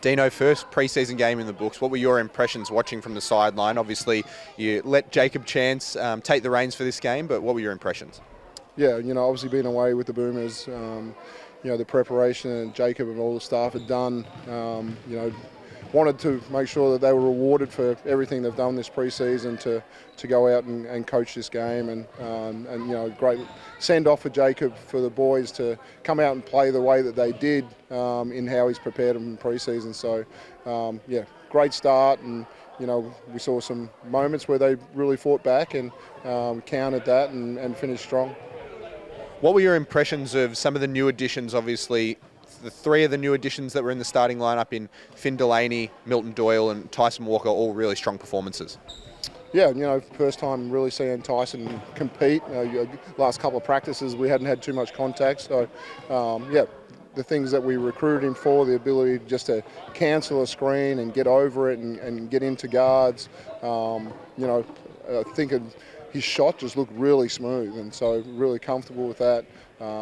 Dino, first pre-season game in the books. What were your impressions watching from the sideline? Obviously, you let Jacob Chance take the reins for this game, but what were your impressions? Yeah, obviously being away with the Boomers, the preparation and Jacob and all the staff had done, wanted to make sure that they were rewarded for everything they've done this pre-season to go out and coach this game, and great send-off for Jacob, for the boys to come out and play the way that they did in how he's prepared them in pre-season. So, great start, and we saw some moments where they really fought back and countered that and finished strong. What were your impressions of some of the new additions? Obviously, the three of the new additions that were in the starting lineup in Finn Delaney, Milton Doyle and Tyson Walker, all really strong performances. Yeah, first time really seeing Tyson compete. Last couple of practices we hadn't had too much contact, so the things that we recruited him for, the ability just to cancel a screen and get over it and get into guards, I think his shot just looked really smooth, and so really comfortable with that.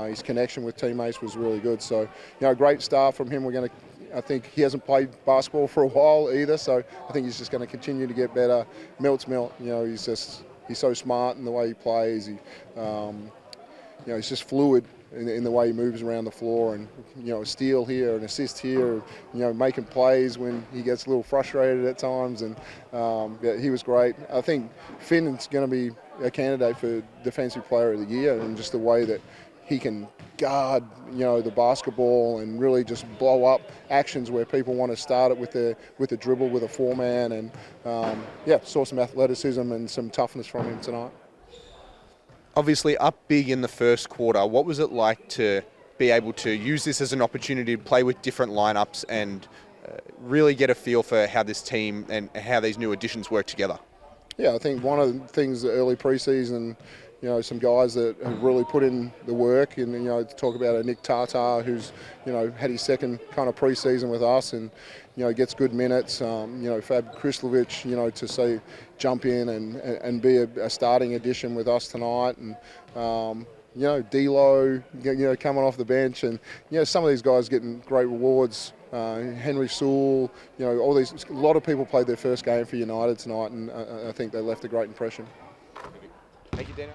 His connection with teammates was really good. So, great start from him. I think he hasn't played basketball for a while either, so I think he's just going to continue to get better. Milt's Milt. He's so smart in the way he plays. He's just fluid in the way he moves around the floor, and a steal here, an assist here, making plays when he gets a little frustrated at times, and he was great. I think Finn's going to be a candidate for Defensive Player of the Year, and just the way that he can guard, the basketball and really just blow up actions where people want to start it with a dribble, with a four-man, and saw some athleticism and some toughness from him tonight. Obviously up big in the first quarter. What was it like to be able to use this as an opportunity to play with different lineups and really get a feel for how this team and how these new additions work together? Yeah, I think one of the things, the early preseason, some guys that have really put in the work, and talk about a Nick Tartar who's had his second kind of preseason with us, and gets good minutes. Fab Krislovic, to see jump in and be a starting addition with us tonight, and D'Lo, coming off the bench, and some of these guys getting great rewards. Henry Sewell, all these. A lot of people played their first game for United tonight, and I think they left a great impression. Thank you, Dana.